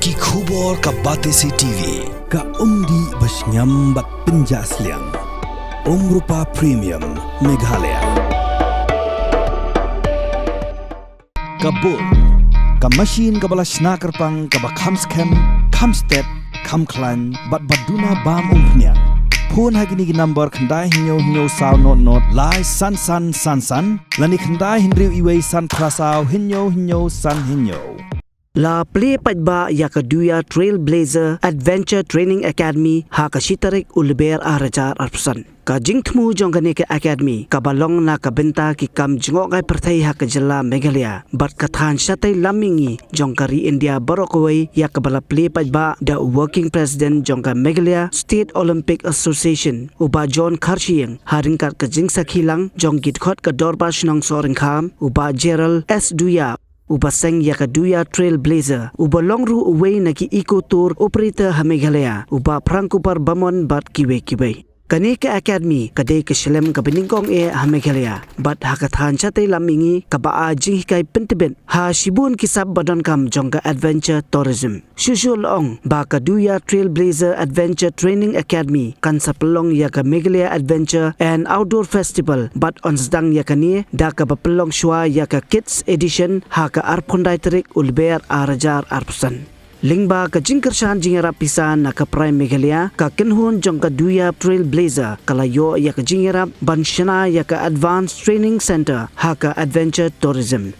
Ki khubor ka Batesi TV. Ka umdi basnyam bat penjasliang. Rupa Premium Meghalaya. Kabul. Ka machine ka balas snacker pang ka bakham scam, kham step, kham klan, bat baduna bam umpnyang. Phone hagini number khandai hinyo sound not lai san lani khandai hinriu iwei san prasau hinyo san hinyo. La play padba yaka Duia Trailblazer Adventure Training Academy ha ka shitarik ulber arajar arpusan. Ka jingthmu jongane ke academy ka balong na ka benta ki kam jingokai perthai ha ka jilla Meghalaya bat kathan shatai lamingi jongkari India barokawai yaka bala play padba the working president jongka Meghalaya State Olympic Association uba John Kharshiang haringkat ka jingsa khilang jonggit khot ka dorba shnong soring kham uba Gerald S Duia uba seng yaka Duia Trailblazer uba longru away na ki eco tour operator ha Meghalaya uba prangkupar bamon bat kiwe kani ka academy kadai ka shalem ka Banyngkong ha Meghalaya bat ha kathan chatai lamingi ka baa jing hikai pentebet ha shibun kisab badon kam jongka adventure tourism shushul ong ba ka Duia Trailblazer Adventure Training Academy kan sapelong yaka Meghalaya Adventure and Outdoor Festival bat onsdang yakani da ka bapelong shwa yaka kids edition ha ka arpondai terik ulber arajar arpusan. Lingba ka jingkershan jingera pisan na ka Prime Meghalaya ka kenhun jong ka Duia Trailblazer kalayo ya ka jingera banshana ya ka Advanced Training Center ha ka Adventure Tourism.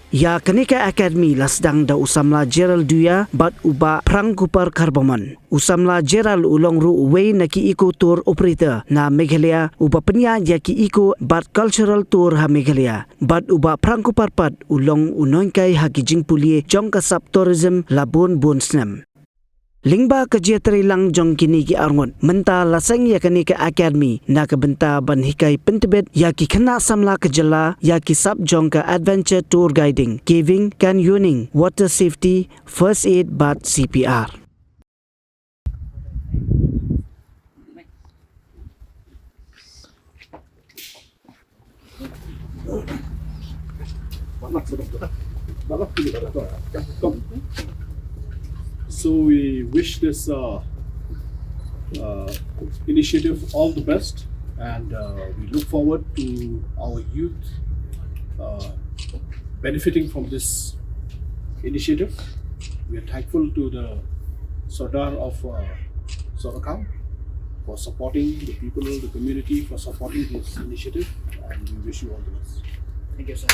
Ya kanika academy lasdang da usamla Gerald Duia bat uba prangkupar karbaman. Usamla Gerald ulongru way na ki eco tour operator na Meghalaya uba penya ya ki eco bat cultural tour ha Meghalaya bat uba prangkupar pat ulong unoingkai ha ki jingpulie jong ka sub tourism labon bonsnam. Lingba ka jetri lang jong kini ki arngon menta lasang ya kani ka academy na ka benta ban hikai pentebet ya ki khana samla ka jala ya ki sub jong ka adventure tour guiding caving canyoning water safety first aid bat CPR. So we wish this initiative all the best, and we look forward to our youth benefiting from this initiative. We are thankful to the Sardar of Sorakam for supporting the people, the community, for supporting this initiative, and we wish you all the best. Thank you, sir.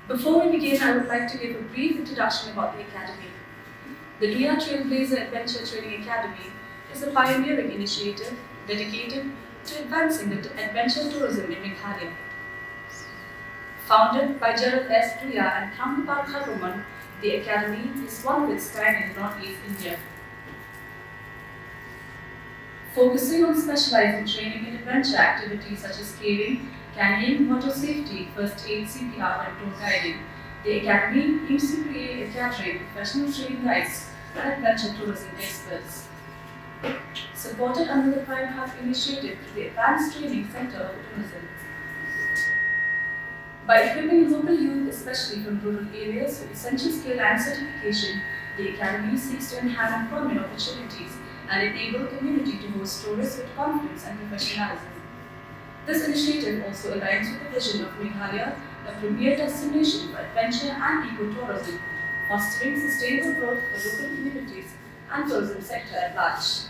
Before we begin, I would like to give a brief introduction about the Academy. The Duia Trailblazer Adventure Training Academy is a pioneering initiative dedicated to advancing the adventure tourism in Meghalaya. Founded by Gerald S. Duia and Prangkupar Karbaman, the Academy is one of its kind in Northeast India. Focusing on specializing training in adventure activities such as caving, canyoning, water safety, first aid, CPR, and tour guiding, the Academy aims to create a cadre of professional training guides and adventure tourism experts. Supported under the Prime Hub initiative to the Advanced Training Center of Tourism. By equipping local youth, especially from rural areas, with essential skill and certification, the Academy seeks to enhance employment opportunities and enable community to host tourists with confidence and professionalism. This initiative also aligns with the vision of Meghalaya, a premier destination for adventure and ecotourism, fostering sustainable growth for local communities and tourism sector at large.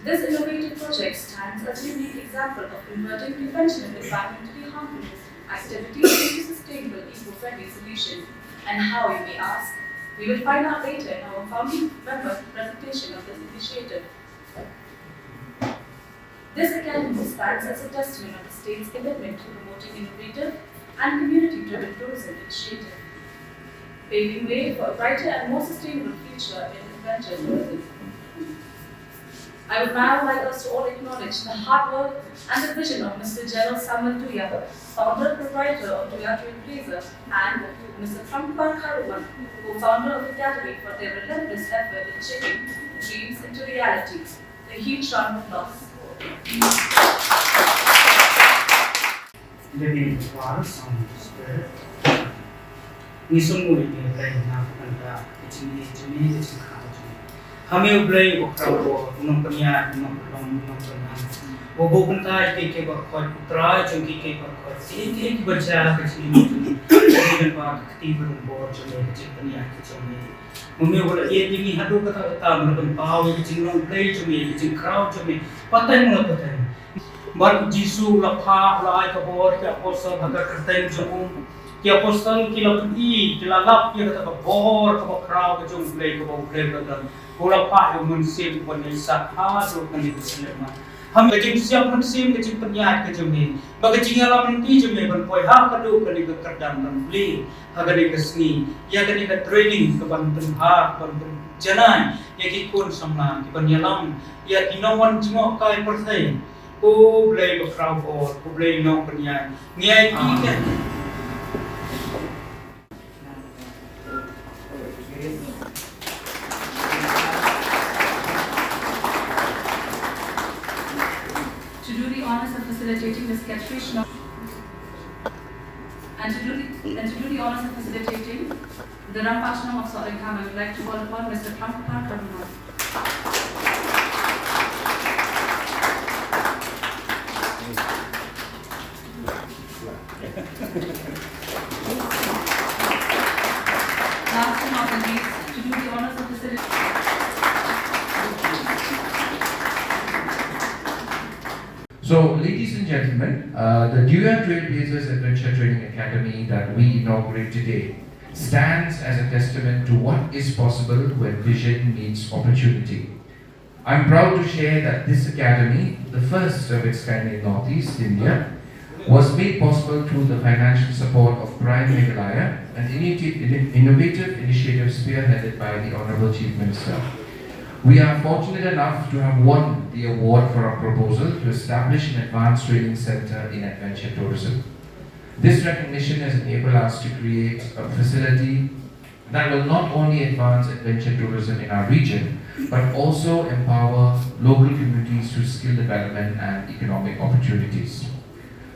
This innovative project stands as a unique example of converting conventional environmentally harmful activities into sustainable eco-friendly solutions. And how, you may ask? We will find out later in our founding member presentation of this initiative. This academy stands as a testament of the state's commitment to promoting innovative and community-driven tourism initiative, paving way for a brighter and more sustainable future in adventure tourism. I would now like us to all acknowledge the hard work and the vision of Mr. General Samuel Duia, founder and proprietor of Duia Trailblazers, and Mr. Trampan Karuman, co-founder of the Academy, for their relentless effort in shaping dreams into reality. A huge round of applause. Living while some spirit. We some would be playing now and it's me to me, it's a country. How may you play or crowd or no panya, no long, no panya? Or open tie, take a quite try to keep a quite see, but it's me even part even board to make a chippany to me. When we were eating, had looked at the time of power, it's in long play to me, it's in crowd to me, but I'm not the time. But Jisu la pa la ai ka bor ke apostle haga kerteng jung ke apostle ki la pi ki la lap ki ka bor ka crowd ka jung play ka bor play ka bola pa yo mun sim pon ni sa ha so kan ni selema ham ka jing siap mun sim ka jing penyat ka jung ni ba ka jing ala mun ti jung ni ban poi ha ka du ka ni ka kerdam ban bli haga ni ka sni ya ka ni ka training ka ban pen ha ban janai ya ki kun samna ki ban yalam ya ki no one jingok kai persai cô play một crowd for cô play no bên nhà nghe kỹ cái To do the honors of facilitating the sketch of and to do the honors of facilitating the Rampashanam of Sorikam, I would like to call upon Mr. Trampan Karuman. Last but not least, to do the honors of facilitating. So, ladies and gentlemen, the Duia Trailblazers Adventure Training Academy that we inaugurate today stands as a testament to what is possible when vision meets opportunity. I'm proud to share that this academy, the first of its kind in Northeast India, was made possible through the financial support of Prime Meghalaya, an innovative initiative spearheaded by the Honorable Chief Minister. We are fortunate enough to have won the award for our proposal to establish an advanced training center in adventure tourism. This recognition has enabled us to create a facility that will not only advance adventure tourism in our region, but also empower local communities through skill development and economic opportunities.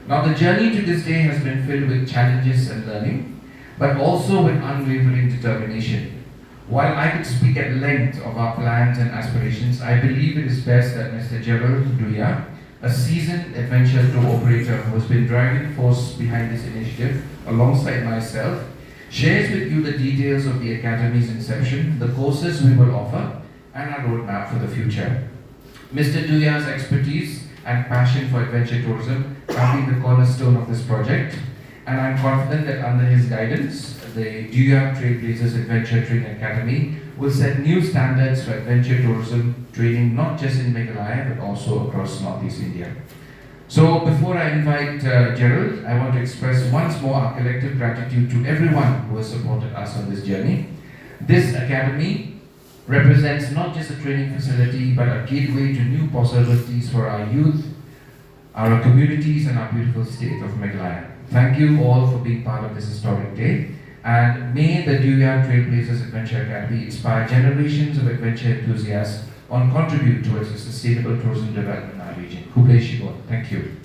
Now, the journey to this day has been filled with challenges and learning, but also with unwavering determination. While I could speak at length of our plans and aspirations, I believe it is best that Mr. Gerald Duia, a seasoned adventure tour operator who has been driving force behind this initiative alongside myself, shares with you the details of the Academy's inception, the courses we will offer, and our roadmap for the future. Mr. Duia's expertise and passion for adventure tourism have been the cornerstone of this project, and I'm confident that under his guidance, the Duia Trailblazers Adventure Training Academy will set new standards for adventure tourism training not just in Meghalaya but also across Northeast India. So before I invite Gerald, I want to express once more our collective gratitude to everyone who has supported us on this journey. This academy represents not just a training facility but a gateway to new possibilities for our youth, our communities and our beautiful state of Meghalaya. Thank you all for being part of this historic day, and may the Duia Trailblazers Adventure Academy inspire generations of adventure enthusiasts and contribute towards a sustainable tourism development in our region. Kublai Shibon. Thank you.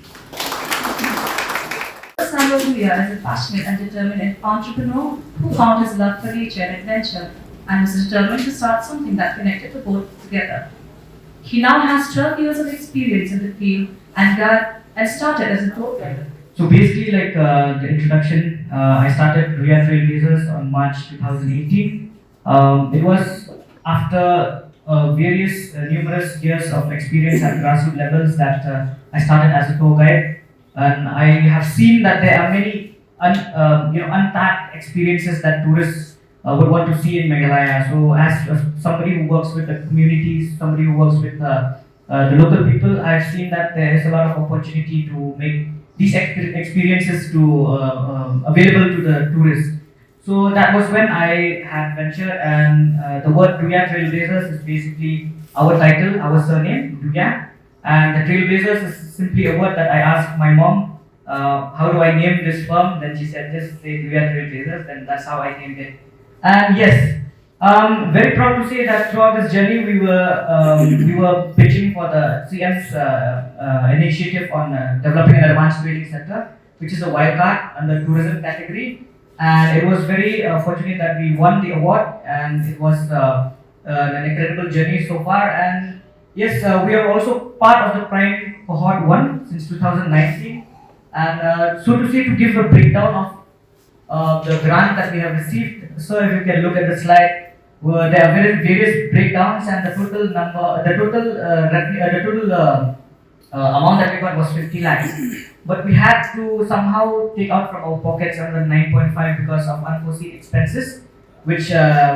Samuel Duia is a passionate and determined entrepreneur who found his love for nature and adventure and was determined to start something that connected the both together. He now has 12 years of experience in the field and started as a tour guide. So basically, like the introduction, I started Duia Trailblazers on March 2018. It was after numerous years of experience at grassroots levels that I started as a tour guide, and I have seen that there are many untapped experiences that tourists would want to see in Meghalaya. So as somebody who works with the communities, somebody who works with the local people, I've seen that there is a lot of opportunity to make these experiences available to the tourists. So that was when I had ventured, and the word Duia Trailblazers is basically our title, our surname, Duia. And the Trailblazers is simply a word that I asked my mom, how do I name this firm? Then she said, just say Duia Trailblazers, and that's how I named it. And yes, very proud to say that throughout this journey, we were pitching for the CM's initiative on developing an advanced training center, which is a wildcard under tourism category. And it was very fortunate that we won the award, and it was an incredible journey so far. And yes, we are also part of the Prime Cohort 1 since 2019. And so to say, to give a breakdown of the grant that we have received, so if you can look at the slide, there are various breakdowns, and the total amount that we got was 50 lakhs. But we had to somehow take out from our pockets another 9.5 because of unforeseen expenses, which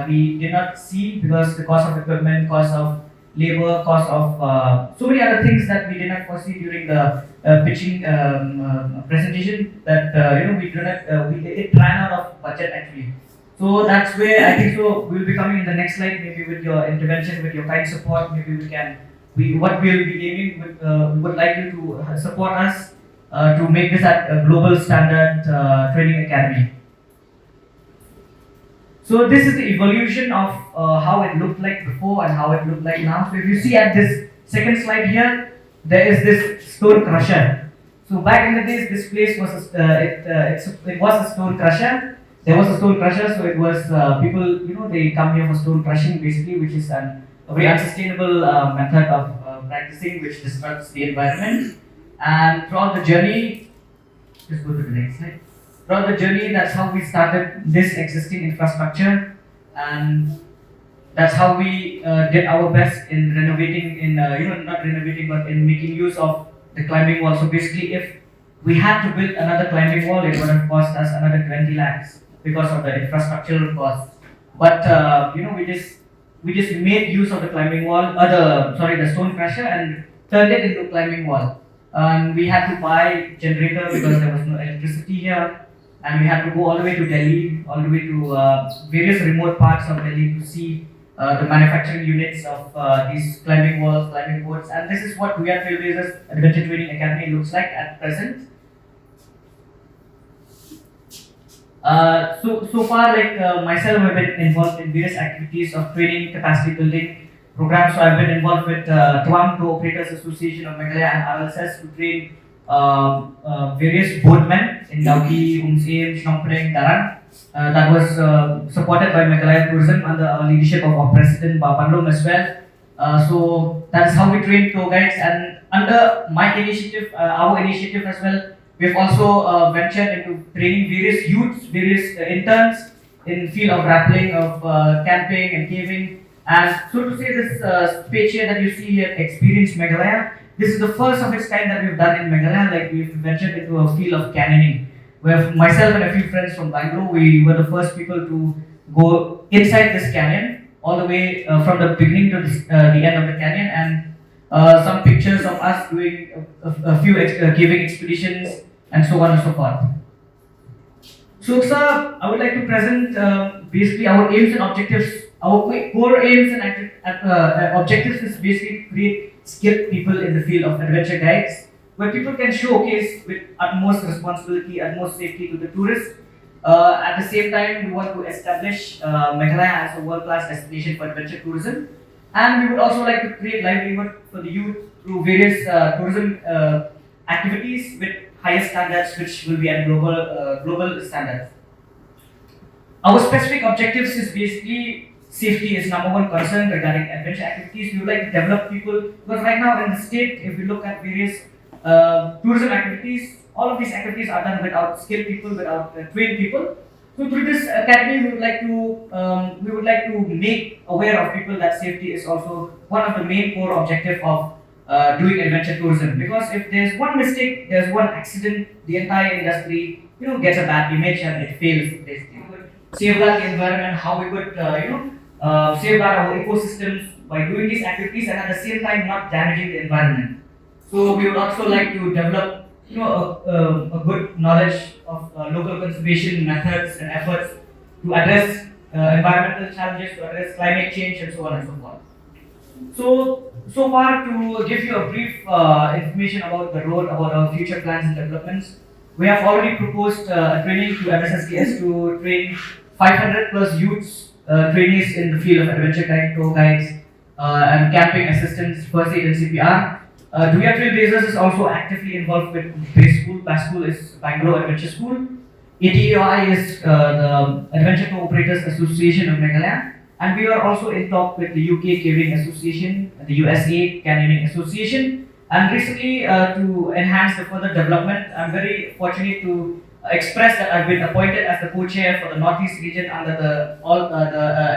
we did not see because the cost of equipment, cost of labor, cost of so many other things that we did not foresee during the pitching presentation. That we did not, it ran out of budget actually. So that's where I think so we'll be coming in the next slide, maybe with your intervention, with your kind support. Maybe what we'll be aiming with, we would like you to support us to make this at a global standard training academy. So this is the evolution of how it looked like before and how it looked like now. So if you see at this second slide here, there is this stone crusher. So back in the days, this place was it was a stone crusher. There was a stone crusher, so it was people, they come here for stone crushing basically, which is a very unsustainable method of practicing, which disrupts the environment. And throughout the journey, just go to the next slide. Throughout the journey, that's how we started this existing infrastructure, and that's how we did our best in renovating, not renovating, but in making use of the climbing wall. So basically, if we had to build another climbing wall, it would have cost us another 20 lakhs because of the infrastructural costs. But we just made use of the climbing wall, the stone crusher, and turned it into a climbing wall. And we had to buy generator because there was no electricity here, and we had to go all the way to Delhi, all the way to various remote parts of Delhi to see the manufacturing units of these climbing walls, climbing boards. And this is what Duia Trailblazers Adventure Training Academy looks like at present. So far, myself, I've been involved in various activities of training, capacity building programs. So I've been involved with Tuam Tour Operators Association of Meghalaya and RLSS to train various boatmen in Dauki, Umseam, Shnompreng, Darang. That was supported by Meghalaya Tourism under our leadership of our president, Bapanlom, as well. So that's how we train tour guides, and under my initiative, our initiative as well, we've also ventured into training various youths, various interns in field of rappelling, of camping and caving. And so to say, this page here that you see here, Experience Meghalaya, this is the first of its kind that we've done in Meghalaya. Like, we've ventured into a field of canyoning, where myself and a few friends from Bangalore, we were the first people to go inside this canyon, all the way from the beginning to the end of the canyon, and some pictures of us doing a few caving expeditions, and so on and so forth. So, sir, I would like to present basically our aims and objectives. Our core aims and objectives is basically create skilled people in the field of adventure guides, where people can showcase with utmost responsibility, utmost safety to the tourists. At the same time, we want to establish Meghalaya as a world-class destination for adventure tourism, and we would also like to create livelihood for the youth through various tourism activities with higher standards, which will be at global standards. Our specific objectives is basically safety is number one concern regarding adventure activities. We would like to develop people, because right now in the state, if we look at various tourism activities, all of these activities are done without skilled people, without trained people. So through this academy, we would like to make aware of people that safety is also one of the main core objective of doing adventure tourism. Because if there's one mistake, there's one accident, the entire industry gets a bad image and it fails. Basically, safeguard the environment, how we could safeguard our ecosystems by doing these activities, and at the same time not damaging the environment. So we would also like to develop a good knowledge of local conservation methods and efforts to address environmental challenges, to address climate change, and so on and so forth. So far, to give you a brief information about the road, about our future plans and developments, we have already proposed a training to MSSKS to train 500 plus youths, trainees in the field of adventure guide, tour guides, and camping assistants, first aid and CPR. Duia Trailblazers is also actively involved with base school. Base school is Bangalore Adventure School. ATOI is the Adventure Tour Operators Association of Meghalaya. And we are also in talk with the UK Caving Association, the USA Canyoning Association. And recently, to enhance the further development, I'm very fortunate to express that I've been appointed as the co-chair for the Northeast region under the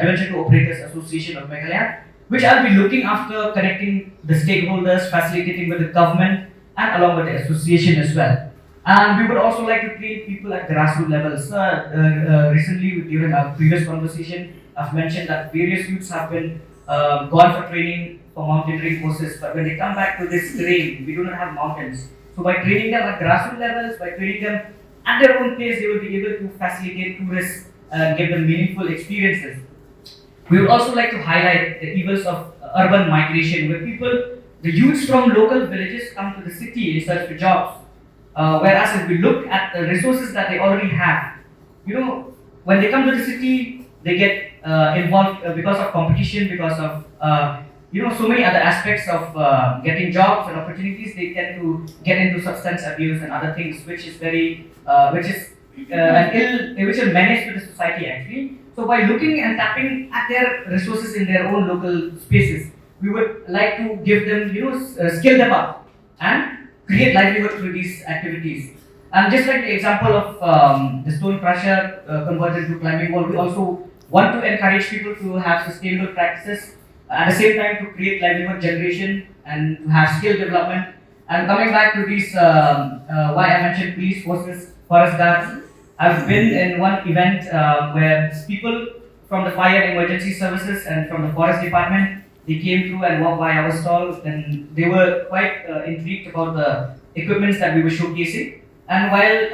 Adventure Tour Operators Association of Meghalaya, which I'll be looking after connecting the stakeholders, facilitating with the government, and along with the association as well. And we would also like to train people at grassroots levels. Recently, during our previous conversation, I've mentioned that various youths have been gone for training for mountaineering courses, but when they come back to this terrain, we do not have mountains. So by training them at grassroots levels, by training them at their own pace, they will be able to facilitate tourists and give them meaningful experiences. We would also like to highlight the evils of urban migration, where the youths from local villages come to the city in search for jobs. Whereas if we look at the resources that they already have, when they come to the city, they get involved because of competition, because of so many other aspects of getting jobs and opportunities. They tend to get into substance abuse and other things, which is a menace to the society actually. So by looking and tapping at their resources in their own local spaces, we would like to give them, skill them up and create livelihood through these activities. And just like the example of the stone crusher converted to climbing wall, we also want to encourage people to have sustainable practices, at the same time to create livelihood generation and to have skill development. And coming back to these, why I mentioned police forces, forest guards, I've been in one event where people from the fire and emergency services and from the forest department, they came through and walked by our stall, and they were quite intrigued about the equipments that we were showcasing. And while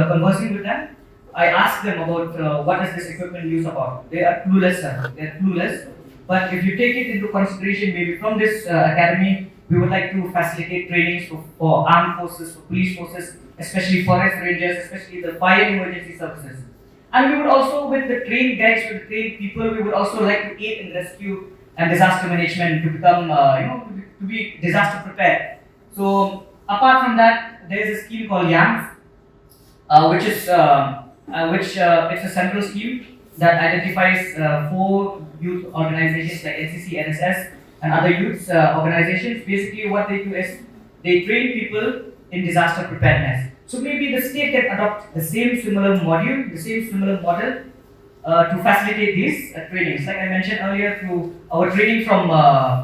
conversing with them, I asked them about what is this equipment used about. They are clueless, sir. They are clueless. But if you take it into consideration, maybe from this academy, we would like to facilitate trainings for armed forces, for police forces, especially forest rangers, especially the fire and emergency services. And we would also, with the trained guides, with the trained people, we would also like to aid in rescue and disaster management to become, to be disaster prepared. So apart from that, there is a scheme called YAMS, which it's a central scheme that identifies 4 youth organizations like NCC, NSS, and other youth organizations. Basically, what they do is they train people in disaster preparedness. So maybe the state can adopt the same similar module, the same similar model to facilitate these trainings. Like I mentioned earlier, through our training from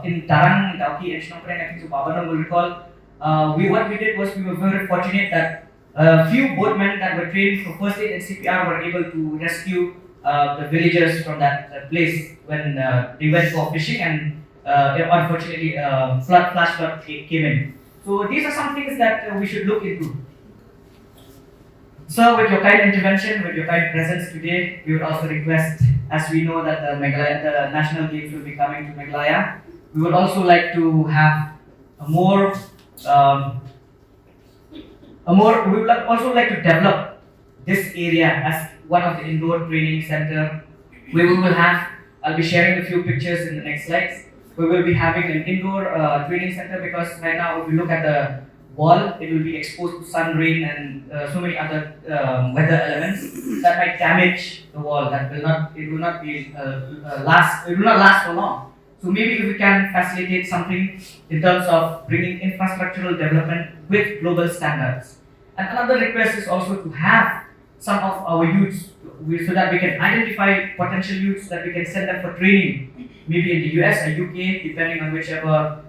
in Tarang, Dauki, and Shnokren, I think so Babana will recall, what we did was we were very fortunate that a few boatmen that were trained for first aid and CPR were able to rescue the villagers from that place when they went for fishing, and unfortunately flash flood came in. So these are some things that we should look into. So with your kind intervention, with your kind presence today, we would also request, as we know that the National Games will be coming to Meghalaya, we would also like to have we would also like to develop this area as one of the indoor training center. We will have, I'll be sharing a few pictures in the next slides. We will be having an indoor training center, because right now if you look at the wall, it will be exposed to sun, rain, and so many other weather elements that might damage the wall. It will not last for long. So maybe if we can facilitate something in terms of bringing infrastructural development with global standards. And another request is also to have some of our youths, so that we can identify potential youths that we can send them for training, maybe in the US or UK, depending on whichever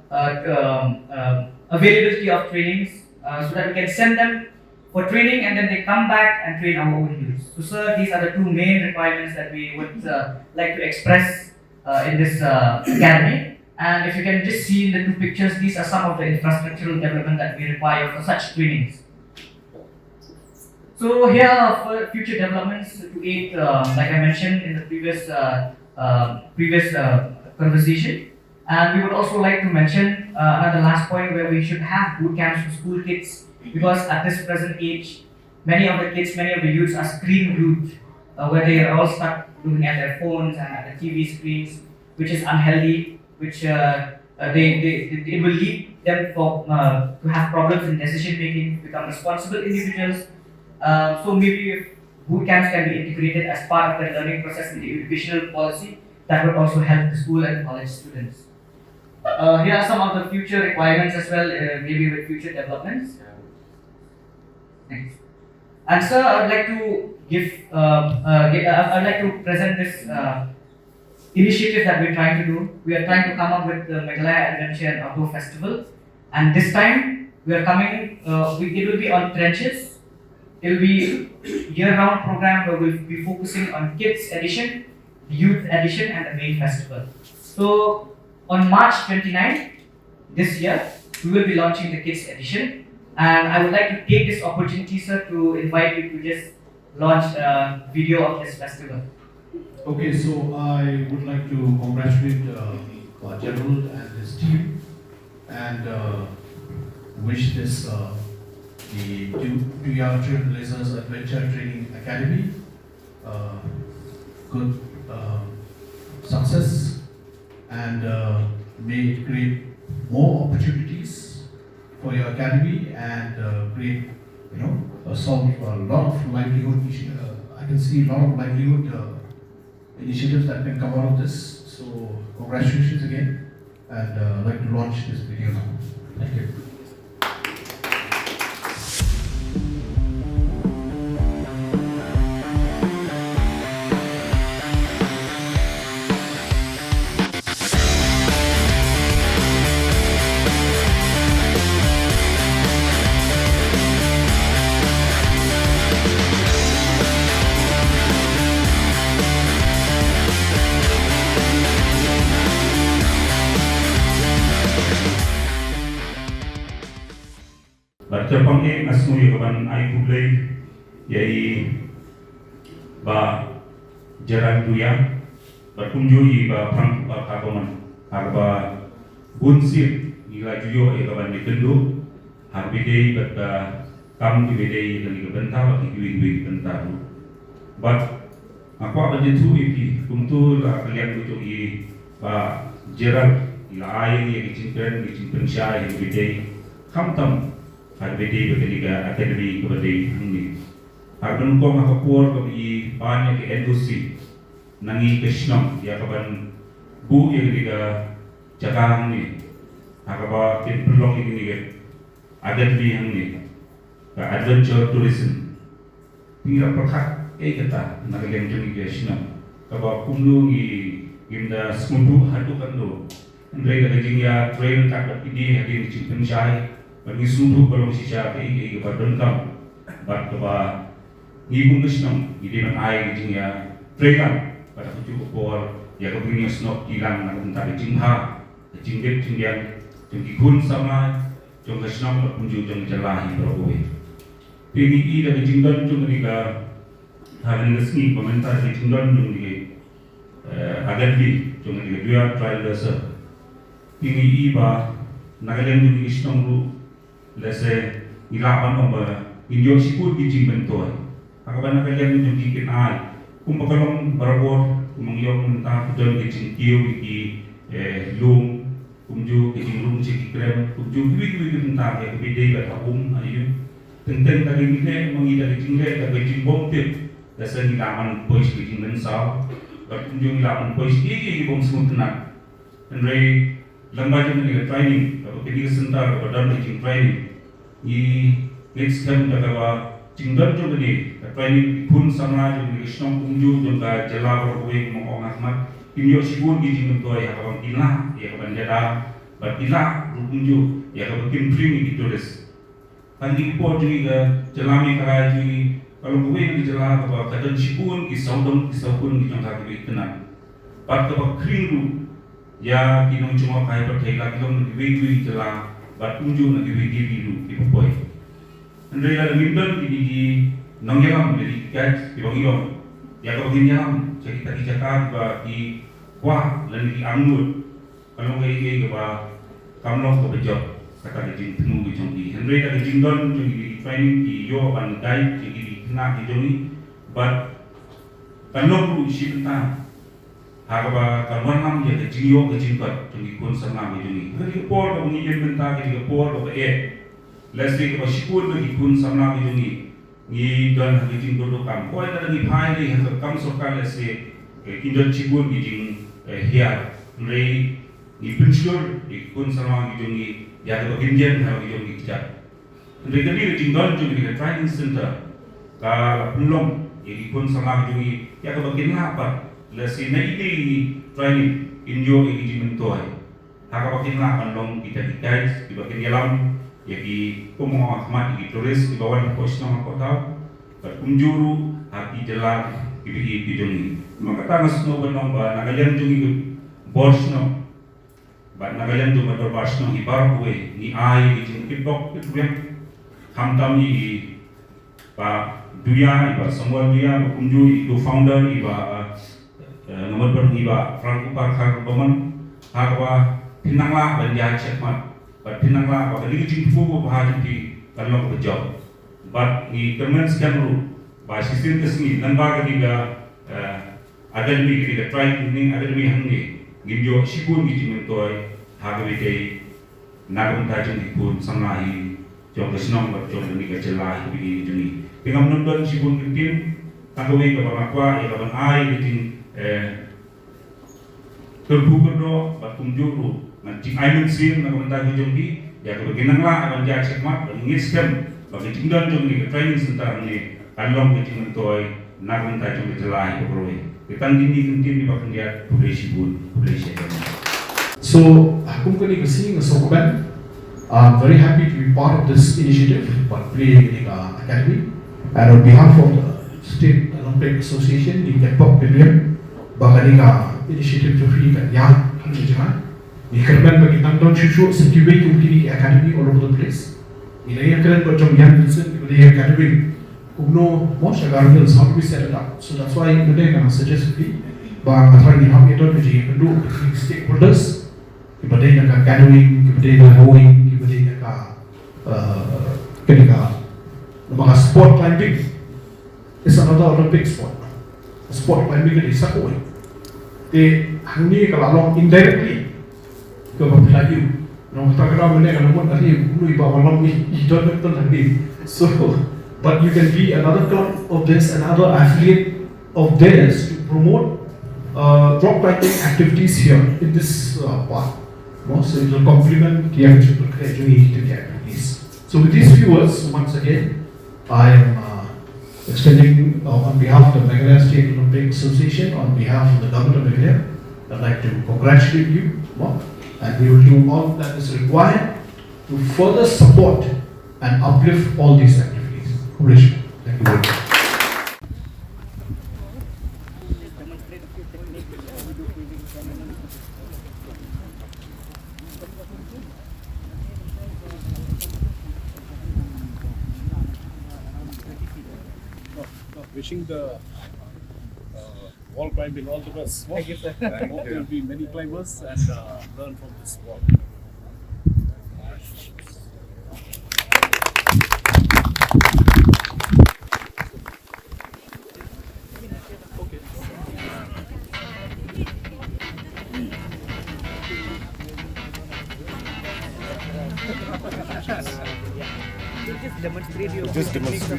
availability of trainings, so that we can send them for training and then they come back and train our own youths. So sir, these are the 2 main requirements that we would like to express in this academy. And if you can just see in the 2 pictures, these are some of the infrastructural development that we require for such trainings. So here are for future developments to aid, like I mentioned in the previous conversation. And we would also like to mention another last point where we should have boot camps for school kids, because at this present age, many of the kids, many of the youths are screen glued, where they are all stuck looking at their phones and at the TV screens, which is unhealthy, which it will lead them to have problems in decision making, become responsible individuals. So maybe if boot camps can be integrated as part of the learning process in the educational policy, that would also help the school and college students. Here are some of the future requirements as well, maybe with future developments. Next. And sir, I would like to I'd like to present this initiative that we're trying to do. We are trying to come up with the Meghalaya Adventure and Outdoor Festival, and this time we are coming. It will be on trenches. It will be year-round program where we'll be focusing on kids edition, youth edition, and the main festival. So on March 29th this year, we will be launching the kids edition. And I would like to take this opportunity, sir, to invite you to just launch a video of this festival. Okay, so I would like to congratulate General and his team, and wish this the Duia Trailblazers Adventure Training Academy good success, and may it create more opportunities for your academy, and create, solve a lot of livelihood. I can see a lot of livelihood initiatives that can come out of this. So congratulations again, and I'd like to launch this video now. Thank you. Jepang asmu kaban ai publik yai ba jaran Duia berkunjungi ba prang ba kagoman harba bunsir ila juyo kaban dikendu harbidei berka kam dibedei dengan kebentar bagi duit bentar but aku apa jentu iki kumtu la kalian kujogi ba jaran ila ai yang dicimpen syai dibedei kamtam Harbedi berketiga akademi kepada ini. Banyngkong akapur kebi banyak edusi nangi kesnam ya kaban bu yang ketiga jakang ni. Akaba kin pelong ini ke akademi yang ni. Ke adventure tourism. Pira perkat kata nak yang juni kesnam. Kaba kumlu ni gimda smundu hadu kando. Mereka kejingya trail tak ini hadir di Cipensyai. Bagi sumbu belum sisa ke Banyngkong, bat keba ngibung kesnam, ide nak air kejingya trail pada tujuh opor ya kebini snok hilang nak entar kejingha, kejingget kejingyan, kejingkun sama, jong kesnam berkunjung jong jelahi beroboh. Pegi dan kejingdan jong mereka hari resmi komentar kejingdan jong di agadli jong mereka Duia Trailblazers. Pegi ba nagalan jong kesnam ru lese ilapan omba injo siput gijing bentoy akabana kalian injo gikin ai kumpakalong barabor kumangyong mentah kudon gijing kiyo iki lung kumju gijing lung siki krem kumju kiwi mentah ya kebede ga taum ayu tenteng tagi mile mangida gijing le ga gijing bompit lese ilaman pois gijing bensau kumju ilaman pois iki bom semutenak andre lembaga ni training kalau kini sebentar badan gijing training I next time jagawa cingdan jo ni training pun sama jo ni isnom kumju jo ga jela berkuih mong ahmad inyo sibun gi jing to ya kawan ila ya kawan jada bat ila kumju ya kawan kimpring gi tulis kandi po jo ga jelami kara jo kalau kuih ni jela ka kadan sibun gi saudon gi saudon gi jong ga gi tenan bat ka kringu ya kinong cuma kai pertai lagi dong gi jela bat kunjung na giwi giwi lu ipopoi. Andre la mindan di nongyalam dari guys di bangiyom ya ko ginyalam jadi tadi cakap ba di wah lan di anggut kalau ngai ba kamlong ko bejo kata di temu di jongi Henry ta di don jongi di training di yo ban dai di na di jongi but kanong ru shipta hagaba kalwan nam ya di yo ke jingbat jongi kun sama di jongi hari por ko ngi yen menta di por ko e let's say ko shipur di kun sama di jongi ni don di jing do kam ko ida di phai ni kam sokal let's say kindon chibun di jing here rei ni pensiun di kun sama di jongi ya ko ginjen ha di jongi kijak rei kadi di jing don jongi di training center ka pulong di kun sama di jongi ya ko bagin apa let's say na ini training injo di jing mentoy ha ka bagin apa long kita di guys di bagin yalam ya di pemohon ahmad di tulis di bawah posno kota berkunjuru hati jelas di jongi maka tangas no benong ba nagayan jongi borsno ba nagayan do motor borsno ibar kuwe ni ai di jongi bok itu yang hamtam ni ba Duia iba semua Duia berkunjuru itu founder iba nomor beriba Franco Parkar Baman harwa pinangla banjah cekmat but pinangla ba kali jing fu ko bahagi di kalau bejo but ni kemen sekian ba sistem kesini namba ketiga ada lebih ketiga try ini ada lebih hangi ginjo sipun gitu mentoy harga bete nagum tajung ikun sangai jom kesenong berjom ini kejelah begini juni dengan menonton sipun ketim tanggawi ke bangakwa ya kapan ai bikin terbuka do batum juru nanti ai mensin nagum tajung jombi ya kebagian lah akan jadi sekmat mengiskem bagi tinggal jombi ke training center ni kalong bikin mentoy nagum tajung kejelah beroi kita gini kentin di bagian dia boleh sipun boleh sipun. So, aku kini kesini ngesokban. I'm very happy to be part of this initiative, but playing in the academy. And on behalf of the State Olympic Association, di Kepok William, bahkan initiative to free kan ya, kami jangan. Di kerban bagi tanggung cucu setiap kini academy all over the place. Ini yang keren berjam yang listen di academy. Kuno most agarments how we set it up. So that's why today I suggest free. Bahkan hari ini kami itu menjadi penduk stakeholders. Kemudian nak canoeing, kemudian nak rowing, kemudian nak nama sport climbing. It's another Olympic sport. Sport climbing ni satu. Jadi hari ni kalau long indirectly ke Meghalaya, orang kata kerana mana kalau pun tadi dulu ibu malam ni hidup betul tadi. So, but you can be another club of this, another affiliate of theirs to promote rock climbing activities here in this part. So it will complement the actual graduate activities. So with these few words, once again, I am extending on behalf of the Meghalaya State Olympic Association, on behalf of the government of Meghalaya, I'd like to congratulate you, and we will do all that is required to further support and uplift all these activities. Congratulations. Thank you very much. Wishing the wall climbing all the best. Thank you, sir. I hope there will be many climbers and learn from this sport. Just demonstrate.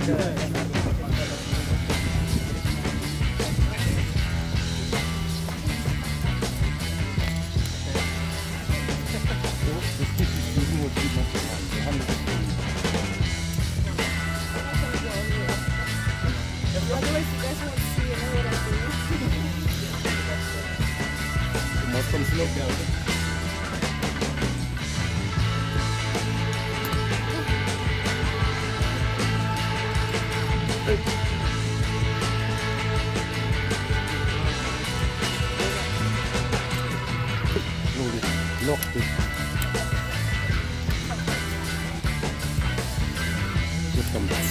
Lock this. Just come back.